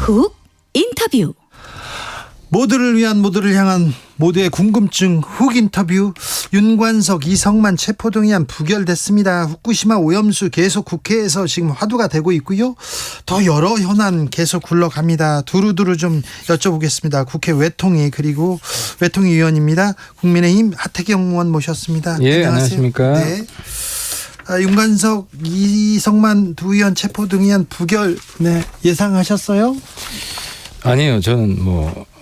훅 인터뷰. 모두를 위한 모두를 향한 모두의 궁금증 훅 인터뷰. 윤관석, 이성만 체포동의안 부결됐습니다. 후쿠시마 오염수 계속 국회에서 지금 화두가 되고 있고요. 더 여러 현안 계속 굴러갑니다. 두루두루 좀 여쭤보겠습니다. 국회 외통위 그리고 외통위 위원입니다. 국민의힘 하태경 의원 모셨습니다. 예, 안녕하세요. 안녕하십니까. 네. 윤관석, 이성만 두 의원 체포동의안 부결 예상하셨어요? 아니요, 저는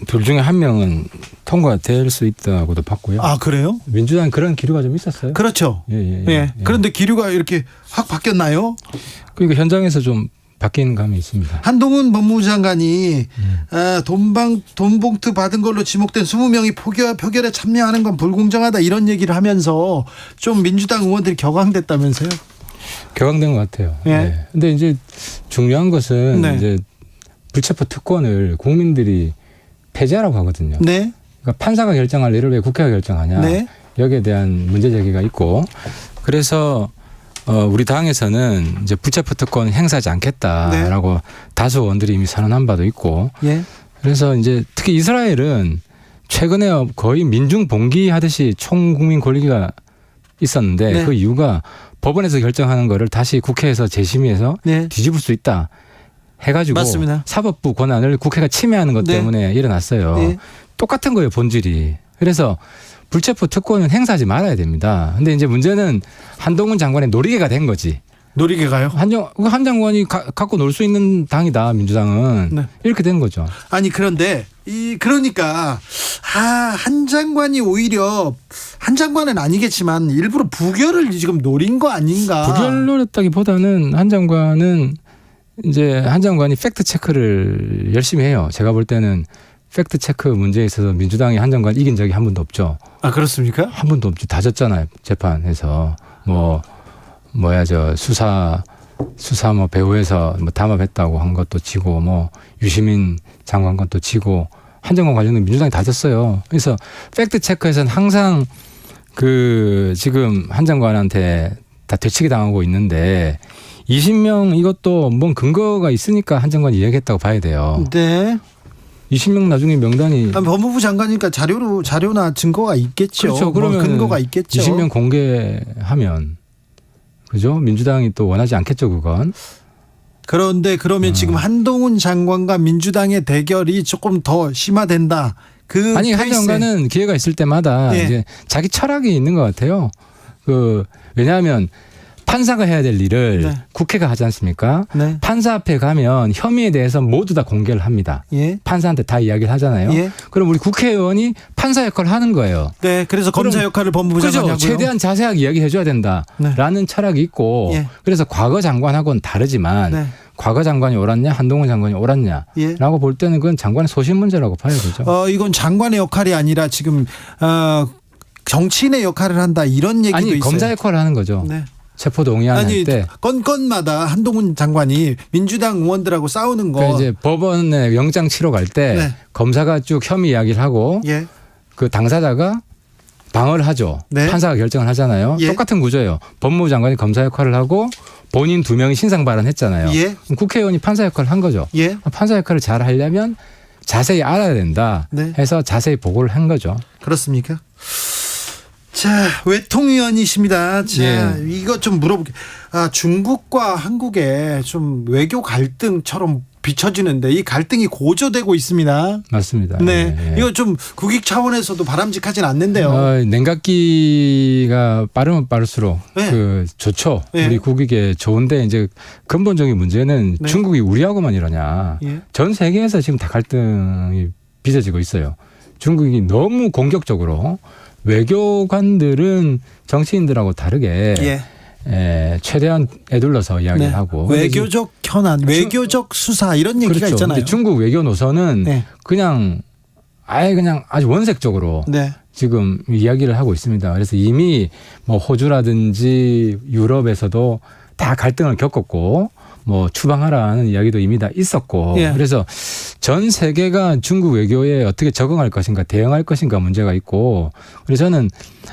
둘 중에 한 명은 통과될 수 있다고도 봤고요. 아, 그래요? 민주당 그런 기류가 좀 있었어요. 그렇죠. 예. 그런데 기류가 이렇게 확 바뀌었나요? 그러니까 현장에서 좀 바뀐 감이 있습니다. 한동훈 법무부 장관이 돈봉투 받은 걸로 지목된 20명이 표결에 참여하는 건 불공정하다 이런 얘기를 하면서 좀 민주당 의원들이 격앙됐다면서요? 격앙된 것 같아요. 예. 네. 근데 이제 중요한 것은 네. 이제 불체포 특권을 국민들이 폐지하라고 하거든요. 네. 그러니까 판사가 결정할 일을 왜 국회가 결정하냐. 네. 여기에 대한 문제 제기가 있고, 그래서 우리 당에서는 이제 불체포 특권 행사하지 않겠다라고 다수 의원들이 이미 선언한 바도 있고, 예. 그래서 이제 특히 이스라엘은 최근에 거의 민중 봉기하듯이 총국민 권리가 있었는데 네. 그 이유가 법원에서 결정하는 거를 다시 국회에서 재심의해서 네. 뒤집을 수 있다 해가지고 맞습니다. 사법부 권한을 국회가 침해하는 것 네. 때문에 일어났어요. 네. 똑같은 거예요, 본질이. 그래서 불체포 특권은 행사하지 말아야 됩니다. 근데 이제 문제는 한동훈 장관의 놀이개가 된 거지. 놀이개가요? 한 장관이 갖고 놀 수 있는 당이다, 민주당은. 네. 이렇게 된 거죠. 아니 그런데 그러니까 한 장관이 오히려 한 장관은 아니겠지만 일부러 부결을 지금 노린 거 아닌가? 부결 노렸다기보다는 한 장관은 이제 한 장관이 팩트 체크를 열심히 해요. 제가 볼 때는 팩트 체크 문제에 있어서 민주당이 한 장관 이긴 적이 한 번도 없죠. 아, 그렇습니까? 한 번도 없죠. 다 졌잖아요, 재판에서. 수사 배후에서 담합했다고 한 것도 지고, 유시민 장관 것도 지고, 한 장관 관련된 민주당이 다 졌어요. 그래서 팩트 체크에서는 항상 지금 한 장관한테 다 되치기 당하고 있는데 20명 이것도 뭔 근거가 있으니까 한 장관이 이야기했다고 봐야 돼요. 네. 20명 나중에 명단이 법무부 장관이니까 자료나 증거가 있겠죠. 그렇죠. 그러면 근거가 있겠죠. 20명 공개하면 그죠? 민주당이 또 원하지 않겠죠, 그건. 그런데 그러면 지금 한동훈 장관과 민주당의 대결이 조금 더 심화된다. 한 장관은 기회가 있을 때마다 이제 자기 철학이 있는 것 같아요. 왜냐하면 판사가 해야 될 일을 국회가 하지 않습니까? 네. 판사 앞에 가면 혐의에 대해서 모두 다 공개를 합니다. 예. 판사한테 다 이야기를 하잖아요. 예. 그럼 우리 국회의원이 판사 역할을 하는 거예요. 네, 그래서 검사 역할을 법무부 장관이 하고요. 최대한 자세하게 이야기해 줘야 된다라는 철학이 있고, 그래서 과거 장관하고는 다르지만 과거 장관이 옳았냐, 한동훈 장관이 옳았냐라고 볼 때는 그건 장관의 소신 문제라고 봐야 되죠. 이건 장관의 역할이 아니라 지금 정치인의 역할을 한다 이런 얘기도 있어요. 검사 역할을 하는 거죠. 네. 체포동의안 할 때 건건마다 한동훈 장관이 민주당 의원들하고 싸우는 거. 그러니까 이제 법원에 영장 치러 갈 때 검사가 쭉 혐의 이야기를 하고 그 당사자가 방어를 하죠. 판사가 결정을 하잖아요. 똑같은 구조예요. 법무부 장관이 검사 역할을 하고 본인 2명이 신상 발언했잖아요. 그럼 국회의원이 판사 역할을 한 거죠. 판사 역할을 잘 하려면 자세히 알아야 된다 해서 자세히 보고를 한 거죠. 그렇습니까? 자, 외통위원이십니다. 자, 이거 좀 물어볼게요. 중국과 한국의 좀 외교 갈등처럼 비춰지는데 이 갈등이 고조되고 있습니다. 맞습니다. 네. 이거 좀 국익 차원에서도 바람직하진 않는데요. 냉각기가 빠르면 빠를수록 좋죠. 우리 국익에 좋은데 이제 근본적인 문제는 중국이 우리하고만 이러냐. 전 세계에서 지금 다 갈등이 빚어지고 있어요. 중국이 너무 공격적으로 외교관들은 정치인들하고 다르게 최대한 애둘러서 이야기를 하고 외교적 현안, 외교적 수사 이런 얘기가 있잖아요. 근데 중국 외교 노선은 그냥 아주 원색적으로 지금 이야기를 하고 있습니다. 그래서 이미 호주라든지 유럽에서도 다 갈등을 겪었고 추방하라는 이야기도 이미 다 있었고 그래서 전 세계가 중국 외교에 어떻게 적응할 것인가 대응할 것인가 문제가 있고 그래서 저는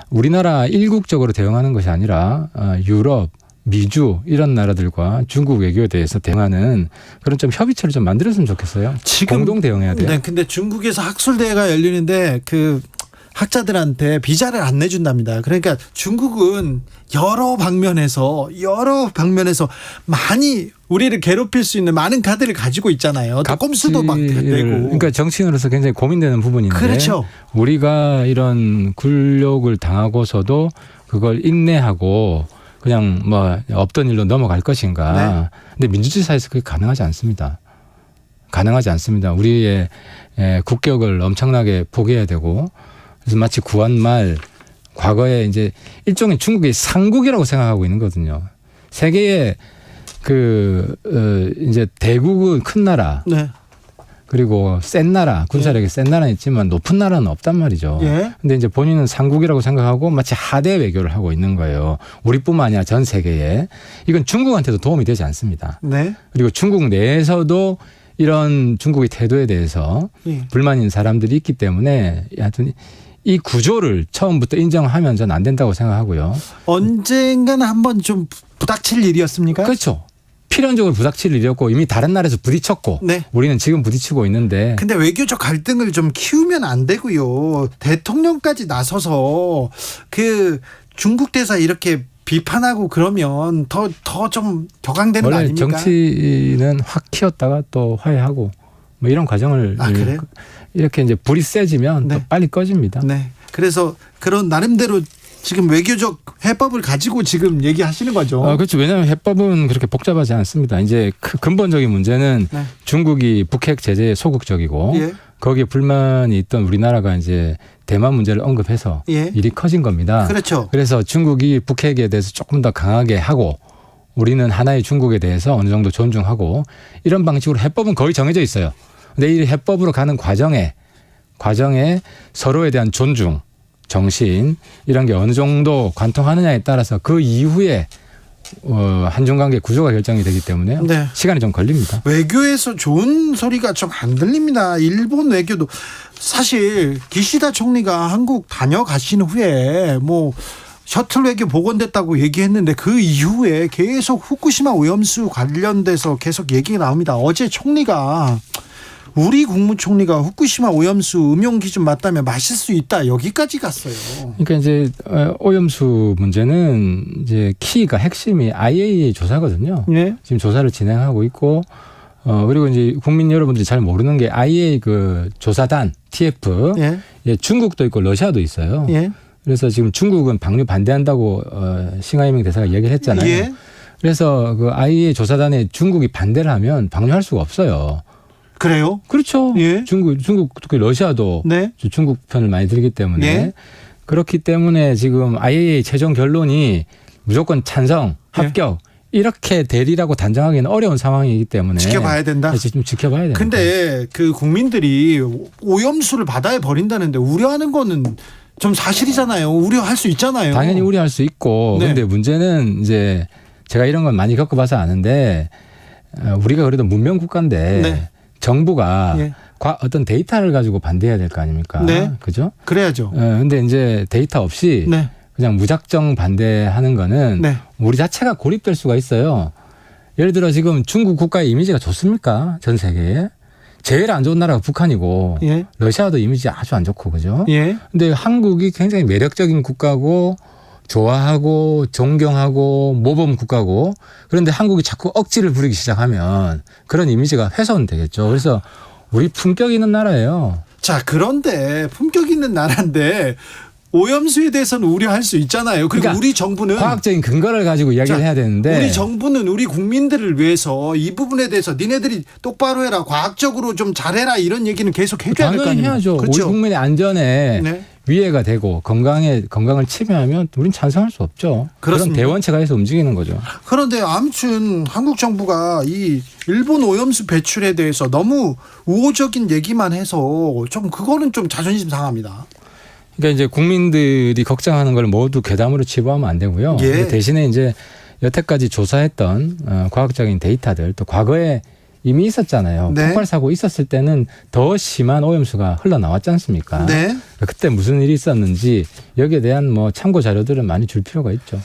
우리나라 일국적으로 대응하는 것이 아니라 유럽 미주 이런 나라들과 중국 외교에 대해서 대응하는 그런 좀 협의체를 좀 만들었으면 좋겠어요. 지금 공동 대응해야 돼요. 네, 근데 중국에서 학술대회가 열리는데 그 학자들한테 비자를 안 내준답니다. 그러니까 중국은 여러 방면에서 많이 우리를 괴롭힐 수 있는 많은 카드를 가지고 있잖아요. 꼼수도 막 내고. 그러니까 정치인으로서 굉장히 고민되는 부분인데 그렇죠. 우리가 이런 굴욕을 당하고서도 그걸 인내하고 그냥 뭐 없던 일로 넘어갈 것인가. 네. 근데 민주주의 사회에서 그게 가능하지 않습니다. 가능하지 않습니다. 우리의 국격을 엄청나게 포기해야 되고 그래서 마치 구한말 과거에 이제 일종의 중국의 상국이라고 생각하고 있는 거거든요. 세계의 이제 대국은 큰 나라. 네. 그리고 센 나라, 군사력이 센 나라는 있지만 높은 나라는 없단 말이죠. 근데 이제 본인은 상국이라고 생각하고 마치 하대 외교를 하고 있는 거예요. 우리뿐만 아니라 전 세계에. 이건 중국한테도 도움이 되지 않습니다. 네. 그리고 중국 내에서도 이런 중국의 태도에 대해서 불만인 사람들이 있기 때문에 하여튼 이 구조를 처음부터 인정하면 전 안 된다고 생각하고요. 언젠가는 한번 좀 부닥칠 일이었습니까? 그렇죠. 필연적으로 부닥칠 일이었고 이미 다른 나라에서 부딪혔고 네. 우리는 지금 부딪히고 있는데. 근데 외교적 갈등을 좀 키우면 안 되고요. 대통령까지 나서서 그 중국 대사 이렇게 비판하고 그러면 더 좀 격앙되는 거 원래 아닙니까? 정치는 확 키웠다가 또 화해하고 뭐 이런 과정을 그래요? 이렇게 이제 불이 세지면 네. 또 빨리 꺼집니다. 네. 그래서 그런 나름대로 지금 외교적 해법을 가지고 지금 얘기하시는 거죠. 그렇죠. 왜냐하면 해법은 그렇게 복잡하지 않습니다. 이제 근본적인 문제는 네. 중국이 북핵 제재에 소극적이고 거기에 불만이 있던 우리나라가 이제 대만 문제를 언급해서 일이 커진 겁니다. 그렇죠. 그래서 중국이 북핵에 대해서 조금 더 강하게 하고 우리는 하나의 중국에 대해서 어느 정도 존중하고 이런 방식으로 해법은 거의 정해져 있어요. 근데 이 해법으로 가는 과정에 서로에 대한 존중, 정신 이런 게 어느 정도 관통하느냐에 따라서 그 이후에 한중 관계 구조가 결정이 되기 때문에 네. 시간이 좀 걸립니다. 외교에서 좋은 소리가 좀 안 들립니다. 일본 외교도 사실 기시다 총리가 한국 다녀가신 후에 뭐 셔틀 외교 복원됐다고 얘기했는데 그 이후에 계속 후쿠시마 오염수 관련돼서 계속 얘기가 나옵니다. 어제 총리가 우리 국무총리가 후쿠시마 오염수 음용 기준 맞다면 마실 수 있다 여기까지 갔어요. 그러니까 이제 오염수 문제는 이제 키가 핵심이 IAEA 조사거든요. 네. 지금 조사를 진행하고 있고 그리고 이제 국민 여러분들이 잘 모르는 게 IAEA 그 조사단 TF 중국도 있고 러시아도 있어요. 그래서 지금 중국은 방류 반대한다고 싱하이밍 대사가 얘기를 했잖아요. 그래서 그 IAEA 조사단에 중국이 반대를 하면 방류할 수가 없어요. 그래요? 그렇죠. 중국 특히 러시아도 중국 편을 많이 들기 때문에 그렇기 때문에 지금 IAEA 최종 결론이 무조건 찬성, 합격 이렇게 되리라고 단정하기는 어려운 상황이기 때문에 지켜봐야 된다. 좀 지켜봐야 된다. 근데 그 국민들이 오염수를 바다에 버린다는데 우려하는 거는 좀 사실이잖아요. 우려할 수 있잖아요. 당연히 우려할 수 있고 근데 문제는 이제 제가 이런 건 많이 겪어봐서 아는데 우리가 그래도 문명 국가인데 정부가 어떤 데이터를 가지고 반대해야 될 거 아닙니까? 그죠? 그래야죠. 근데 이제 데이터 없이 그냥 무작정 반대하는 거는 우리 자체가 고립될 수가 있어요. 예를 들어 지금 중국 국가의 이미지가 좋습니까? 전 세계에. 제일 안 좋은 나라가 북한이고 러시아도 이미지 아주 안 좋고 그죠? 근데 한국이 굉장히 매력적인 국가고 좋아하고 존경하고 모범 국가고 그런데 한국이 자꾸 억지를 부리기 시작하면 그런 이미지가 훼손되겠죠. 그래서 우리 품격 있는 나라예요. 자, 그런데 품격 있는 나라인데 오염수에 대해서는 우려할 수 있잖아요. 그리고 그러니까 우리 정부는 과학적인 근거를 가지고 이야기를 해야 되는데 우리 정부는 우리 국민들을 위해서 이 부분에 대해서 니네들이 똑바로 해라, 과학적으로 좀 잘해라 이런 얘기는 계속 해줘야 될 거 아니에요. 해야죠. 그렇죠. 우리 국민의 안전에 위해가 되고 건강을 침해하면 우린 찬성할 수 없죠. 그렇습니다. 그런 대원체가 해서 움직이는 거죠. 그런데 아무튼 한국 정부가 이 일본 오염수 배출에 대해서 너무 우호적인 얘기만 해서 좀 그거는 좀 자존심 상합니다. 그러니까 이제 국민들이 걱정하는 걸 모두 괴담으로 치부하면 안 되고요. 대신에 이제 여태까지 조사했던 과학적인 데이터들 또 과거에 이미 있었잖아요. 폭발 사고 있었을 때는 더 심한 오염수가 흘러나왔지 않습니까? 그때 무슨 일이 있었는지 여기에 대한 뭐 참고 자료들은 많이 줄 필요가 있죠.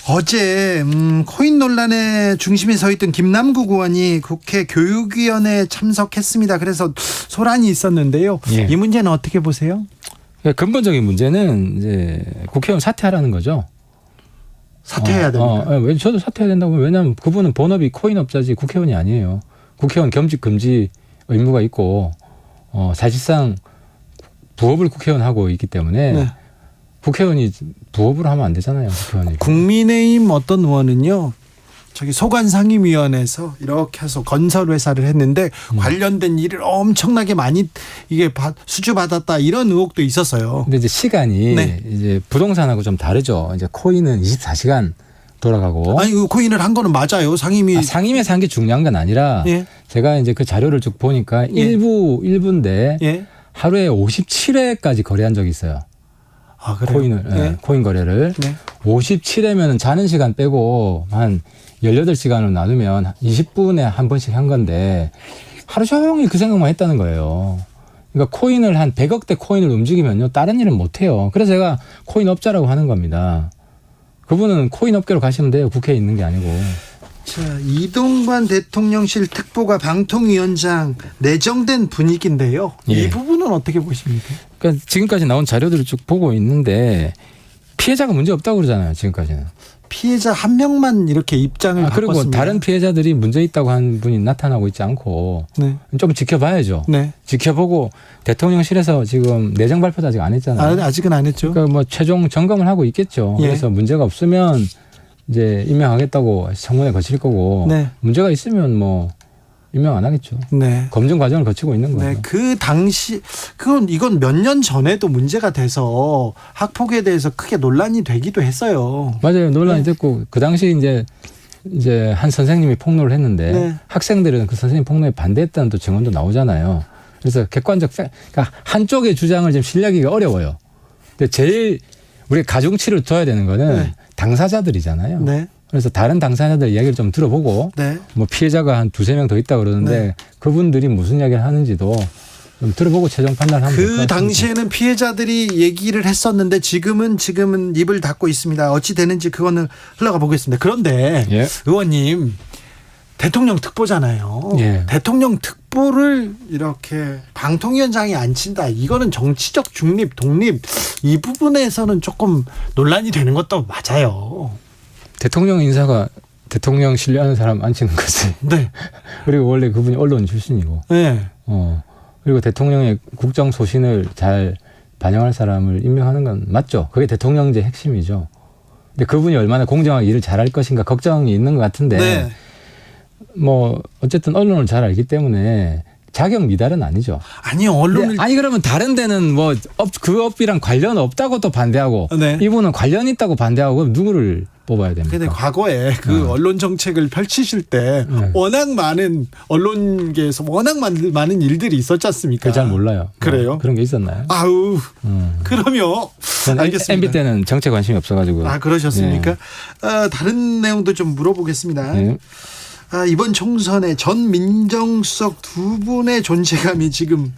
어제 코인 논란의 중심에 서 있던 김남국 의원이 국회 교육위원회에 참석했습니다. 그래서 소란이 있었는데요. 예. 이 문제는 어떻게 보세요? 근본적인 문제는 이제 국회의원 사퇴하라는 거죠. 사퇴해야 됩니다. 왜 저도 사퇴해야 된다고. 왜냐하면 그분은 본업이 코인업자지 국회의원이 아니에요. 국회의원 겸직 금지 의무가 있고 사실상 부업을 국회의원 하고 있기 때문에 네. 국회의원이 부업을 하면 안 되잖아요. 국회의원이. 국민의힘 어떤 의원은요. 저기 소관상임위원회에서 이렇게 해서 건설회사를 했는데 관련된 일을 엄청나게 많이 이게 수주받았다 이런 의혹도 있었어요. 근데 이제 시간이 네. 이제 부동산하고 좀 다르죠. 이제 코인은 24시간 돌아가고. 아니 그 코인을 한 거는 맞아요. 상임위. 상임에서 한 게 중요한 건 아니라 예. 제가 이제 그 자료를 쭉 보니까 예. 일부인데 예. 하루에 57회까지 거래한 적이 있어요. 아, 그래요? 코인을 예. 코인 거래를. 네. 57회면은 자는 시간 빼고 한 18시간으로 나누면 20분에 한 번씩 한 건데 하루 종일 그 생각만 했다는 거예요. 그러니까 코인을 한 100억대 코인을 움직이면요. 다른 일은 못 해요. 그래서 제가 코인 업자라고 하는 겁니다. 그분은 코인 업계로 가시면 돼요. 국회에 있는 게 아니고. 자, 이동관 대통령실 특보가 방통위원장 내정된 분위기인데요. 예. 이 부분은 어떻게 보십니까? 그러니까 지금까지 나온 자료들을 쭉 보고 있는데 피해자가 문제 없다고 그러잖아요. 지금까지는. 피해자 한 명만 이렇게 입장을 그리고 바꿨습니다. 다른 피해자들이 문제 있다고 한 분이 나타나고 있지 않고 네. 좀 지켜봐야죠. 네. 지켜보고 대통령실에서 지금 내정 발표도 아직 안 했잖아요. 아직은 안 했죠. 그러니까 뭐 최종 점검을 하고 있겠죠. 예. 그래서 문제가 없으면 이제 임명하겠다고 청문회 거칠 거고 네. 문제가 있으면 뭐 임명 안 하겠죠. 네. 검증 과정을 거치고 있는 거죠. 네, 그 당시 이건 몇 년 전에도 문제가 돼서 학폭에 대해서 크게 논란이 되기도 했어요. 맞아요. 논란이 네. 됐고 그 당시 이제 한 선생님이 폭로를 했는데 네. 학생들은 그 선생님 폭로에 반대했다는 또 증언도 나오잖아요. 그래서 객관적 그러니까 한쪽의 주장을 좀 신뢰하기가 어려워요. 근데 제일 우리가 가중치를 둬야 되는 거는 네. 당사자들이잖아요. 네. 그래서 다른 당사자들 이야기를 좀 들어보고 네. 뭐 피해자가 한 두세 명 더 있다 그러는데 네. 그분들이 무슨 이야기를 하는지도 좀 들어보고 최종 판단을 하면 될 것 그 같습니다. 당시에는 피해자들이 얘기를 했었는데 지금은 입을 닫고 있습니다. 어찌 되는지 그거는 흘러가 보겠습니다. 그런데 예. 의원님 대통령 특보잖아요. 예. 대통령 특보를 이렇게 방통위원장이 앉힌다. 이거는 정치적 중립, 독립 이 부분에서는 조금 논란이 되는 것도 맞아요. 대통령 인사가 대통령 신뢰하는 사람 앉히는 거지. 네. 그리고 원래 그분이 언론 출신이고. 네. 그리고 대통령의 국정 소신을 잘 반영할 사람을 임명하는 건 맞죠. 그게 대통령제 핵심이죠. 근데 그분이 얼마나 공정하게 일을 잘할 것인가 걱정이 있는 것 같은데 네. 뭐 어쨌든 언론을 잘 알기 때문에 자격 미달은 아니죠. 아니요, 언론을 아니 그러면 다른 데는 뭐 그 업이랑 관련 없다고 또 반대하고 네. 이분은 관련 있다고 반대하고 그럼 누구를 뽑아야 됩니까? 근데 과거에 그 언론 정책을 펼치실 때 워낙 많은 언론계에서 워낙 많은 일들이 있었지 않습니까? 그걸 잘 몰라요. 그래요? 뭐 그런 게 있었나요? 아우, 그럼요. 알겠습니다. MB 때는 정책 관심이 없어가지고. 아, 그러셨습니까? 네. 다른 내용도 좀 물어보겠습니다. 네. 이번 총선에 전 민정수석 두 분의 존재감이 지금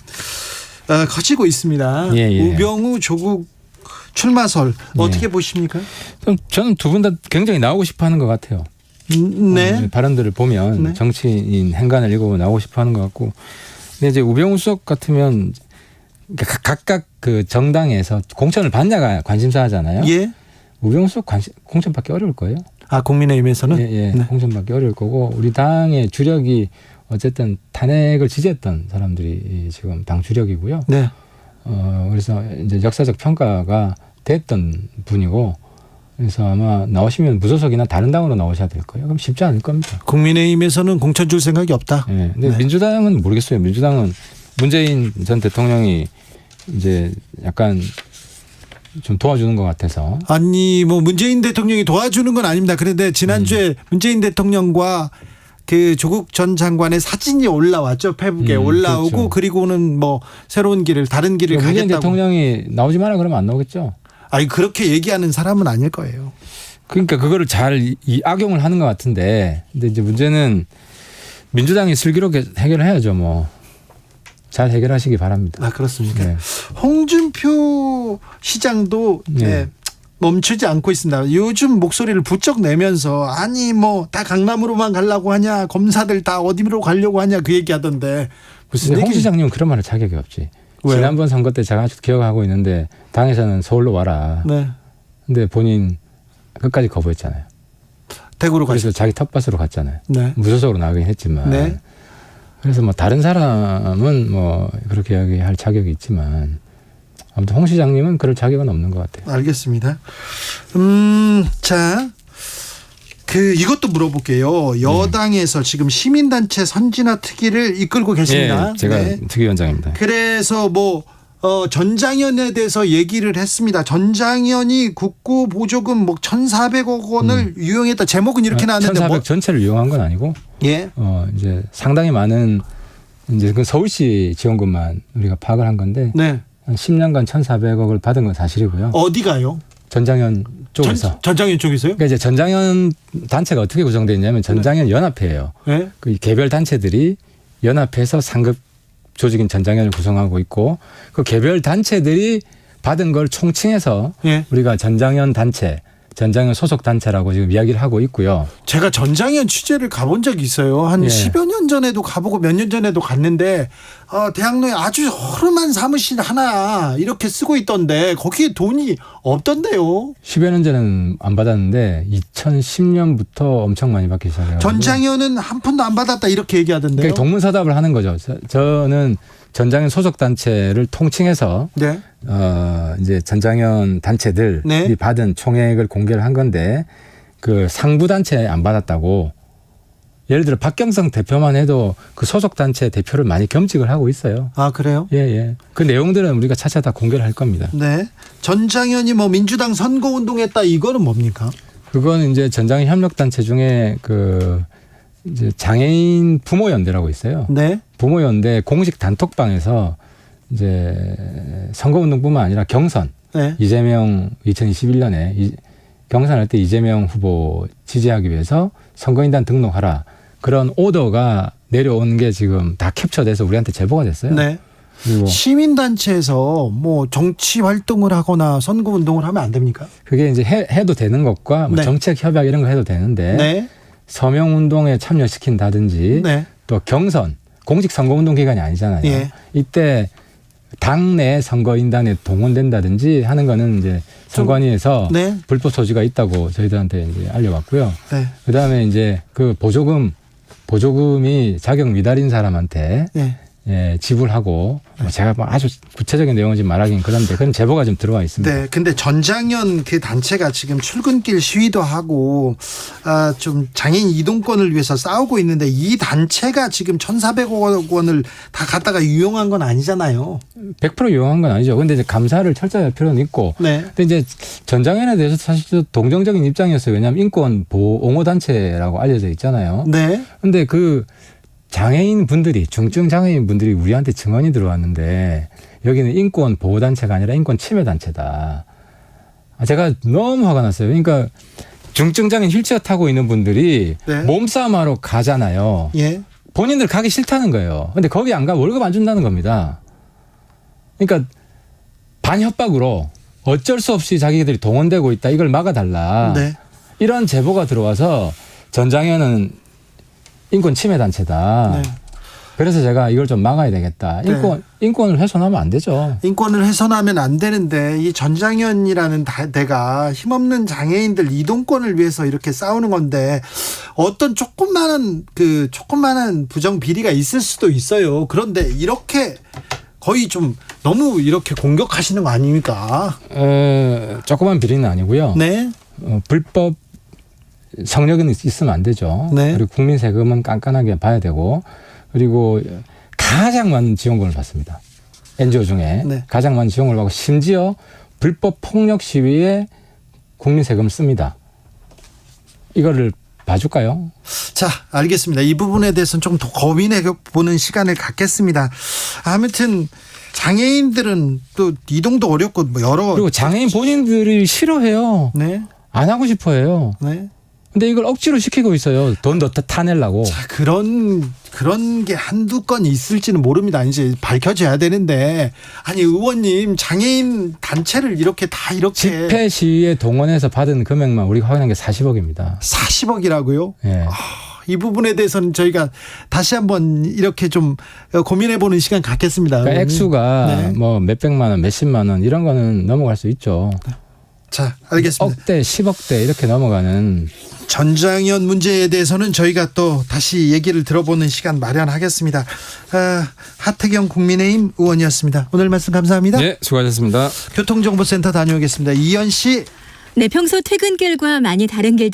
커지고 있습니다. 예. 우병우, 조국 출마설 어떻게 보십니까? 저는 두 분 다 굉장히 나오고 싶어하는 것 같아요. 네. 발언들을 보면 네. 정치인 행간을 읽어보면 나오고 싶어하는 것 같고. 근데 이제 우병우 수석 같으면 각각 그 정당에서 공천을 받냐가 관심사잖아요. 예. 우병우 수석 공천 받기 어려울 거예요. 아, 국민의힘에서는? 예. 네. 공천 받기 어려울 거고 우리 당의 주력이 어쨌든 탄핵을 지지했던 사람들이 지금 당 주력이고요. 네. 그래서 이제 역사적 평가가 됐던 분이고 그래서 아마 나오시면 무소속이나 다른 당으로 나오셔야 될 거예요. 그럼 쉽지 않을 겁니다. 국민의힘에서는 공천 줄 생각이 없다. 예. 근데 네. 민주당은 모르겠어요. 민주당은 문재인 전 대통령이 이제 약간 좀 도와주는 것 같아서. 아니, 뭐 문재인 대통령이 도와주는 건 아닙니다. 그런데 지난주에 문재인 대통령과 그 조국 전 장관의 사진이 올라왔죠. 페북에 올라오고 그렇죠. 그리고는 뭐 새로운 길을 다른 길을 문재인 가겠다고. 대통령이 나오지 마라 그러면 안 나오겠죠. 아니, 그렇게 얘기하는 사람은 아닐 거예요. 그러니까 그거를 잘 악용을 하는 것 같은데, 근데 이제 문제는 민주당이 슬기롭게 해결해야죠. 뭐 잘 해결하시기 바랍니다. 아, 그렇습니까? 네. 홍준표 시장도 네. 멈추지 않고 있습니다. 요즘 목소리를 부쩍 내면서 아니 뭐 다 강남으로만 가려고 하냐, 검사들 다 어디로 가려고 하냐 그 얘기하던데 무슨 홍 시장님은 그런 말할 자격이 없지. 왜요? 지난번 선거 때 제가 아직도 기억하고 있는데 당에서는 서울로 와라. 네. 근데 본인 끝까지 거부했잖아요. 대구로 그래서 가셨죠. 자기 텃밭으로 갔잖아요. 네. 무소속으로 나가긴 했지만. 네. 그래서 뭐 다른 사람은 뭐 그렇게 이야기할 자격이 있지만 아무튼 홍 시장님은 그럴 자격은 없는 것 같아요. 알겠습니다. 자, 이것도 물어볼게요. 여당에서 지금 시민단체 선진화 특위를 이끌고 계십니다. 네, 제가 특위위원장입니다. 그래서 전장현에 대해서 얘기를 했습니다. 전장현이 국고 보조금 1,400억 원을 유용했다. 제목은 이렇게 나왔는데 1,400 전체를 이용한 건 아니고, 예, 이제 상당히 많은 이제 그 서울시 지원금만 우리가 파악을 한 건데, 네, 한 10년간 1,400억을 받은 건 사실이고요. 어디가요? 전장현 쪽에서. 전장현 쪽에서요? 그러니까 이제 전장현 단체가 어떻게 구성되어 있냐면 전장현 연합회예요. 네. 그 개별 단체들이 연합해서 상급 조직인 전장현을 구성하고 있고 그 개별 단체들이 받은 걸 총칭해서 예. 우리가 전장현 단체, 전장현 소속 단체라고 지금 이야기를 하고 있고요. 제가 전장현 취재를 가본 적이 있어요. 한 예. 10여 년 전에도 가보고 몇 년 전에도 갔는데 대학로에 아주 허름한 사무실 하나 이렇게 쓰고 있던데 거기에 돈이 없던데요. 10여 년 전에는 안 받았는데 2010년부터 엄청 많이 받기 시작해요. 전장현은 한 푼도 안 받았다 이렇게 얘기하던데요. 그러니까 동문서답을 하는 거죠. 저는 전장현 소속 단체를 통칭해서 네. 이제 전장현 단체들이 네. 받은 총액을 공개를 한 건데 그 상부 단체 안 받았다고 예를 들어 박경성 대표만 해도 그 소속 단체 대표를 많이 겸직을 하고 있어요. 아 그래요? 예. 그 내용들은 우리가 차차 다 공개를 할 겁니다. 네. 전장현이 민주당 선거 운동했다 이거는 뭡니까? 그거는 이제 전장현 협력 단체 중에 그 이제 장애인 부모 연대라고 있어요. 네. 부모 연대 공식 단톡방에서 이제 선거 운동뿐만 아니라 경선 네. 이재명 2021년에 경선할 때 이재명 후보 지지하기 위해서 선거인단 등록하라 그런 오더가 내려온 게 지금 다 캡처돼서 우리한테 제보가 됐어요. 네. 그리고 시민단체에서 정치 활동을 하거나 선거 운동을 하면 안 됩니까? 그게 이제 해도 되는 것과 네. 정책 협약 이런 거 해도 되는데 네. 서명 운동에 참여시킨다든지 네. 또 경선 공식 선거 운동 기간이 아니잖아요. 예. 이때 당내 선거인단에 동원된다든지 하는 거는 이제 선관위에서 네. 불법 소지가 있다고 저희들한테 이제 알려왔고요. 네. 그다음에 이제 그 보조금이 자격 미달인 사람한테 네. 지불하고 제가 아주 구체적인 내용은 지금 말하긴 그런데 그런 제보가 좀 들어와 있습니다. 네, 근데 전장현 그 단체가 지금 출근길 시위도 하고 좀 장애인 이동권을 위해서 싸우고 있는데 이 단체가 지금 1,400억 원을 다 갖다가 유용한 건 아니잖아요. 100% 유용한 건 아니죠. 근데 이제 감사를 철저히 할 필요는 있고. 네. 근데 이제 전장현에 대해서 사실 동정적인 입장이었어요. 왜냐하면 인권 보호 옹호 단체라고 알려져 있잖아요. 네. 근데 그 장애인 분들이 중증 장애인 분들이 우리한테 증언이 들어왔는데 여기는 인권 보호 단체가 아니라 인권 침해 단체다. 제가 너무 화가 났어요. 그러니까 중증 장애인 휠체어 타고 있는 분들이 네. 몸싸움하러 가잖아요. 예. 본인들 가기 싫다는 거예요. 근데 거기 안 가면 월급 안 준다는 겁니다. 그러니까 반협박으로 어쩔 수 없이 자기들이 동원되고 있다. 이걸 막아달라. 네. 이런 제보가 들어와서 전장현은 인권 침해 단체다. 네. 그래서 제가 이걸 좀 막아야 되겠다. 인권을 훼손하면 안 되죠. 인권을 훼손하면 안 되는데 이 전장현이라는 데가 힘없는 장애인들 이동권을 위해서 이렇게 싸우는 건데 어떤 조그마한 부정 비리가 있을 수도 있어요. 그런데 이렇게 거의 좀 너무 이렇게 공격하시는 거 아닙니까? 조그만 비리는 아니고요. 네. 불법 성역은 있으면 안 되죠. 네. 그리고 국민 세금은 깐깐하게 봐야 되고 그리고 가장 많은 지원금을 받습니다. NGO 중에 네. 가장 많은 지원금을 받고 심지어 불법 폭력 시위에 국민 세금을 씁니다. 이거를 봐줄까요? 자, 알겠습니다. 이 부분에 대해서는 좀 더 고민해 보는 시간을 갖겠습니다. 아무튼 장애인들은 또 이동도 어렵고 여러 그리고 장애인 본인들이 싫어해요. 네. 안 하고 싶어해요. 네. 근데 이걸 억지로 시키고 있어요. 돈 더 타내려고. 자, 그런 게 한두 건 있을지는 모릅니다. 이제 밝혀져야 되는데, 아니 의원님 장애인 단체를 이렇게 집회 시위에 동원해서 받은 금액만 우리가 확인한 게 40억입니다. 40억이라고요? 예. 이 부분에 대해서는 저희가 다시 한번 이렇게 좀 고민해보는 시간 갖겠습니다. 그러니까 액수가 뭐 몇백만 원, 몇십만 원 이런 거는 넘어갈 수 있죠. 자, 알겠습니다. 억대, 10억대 이렇게 넘어가는. 전장현 문제에 대해서는 저희가 또 다시 얘기를 들어보는 시간 마련하겠습니다. 하태경 국민의힘 의원이었습니다. 오늘 말씀 감사합니다. 네, 수고하셨습니다. 교통정보센터 다녀오겠습니다. 이현 씨. 네, 평소 퇴근길과 많이 다른 길들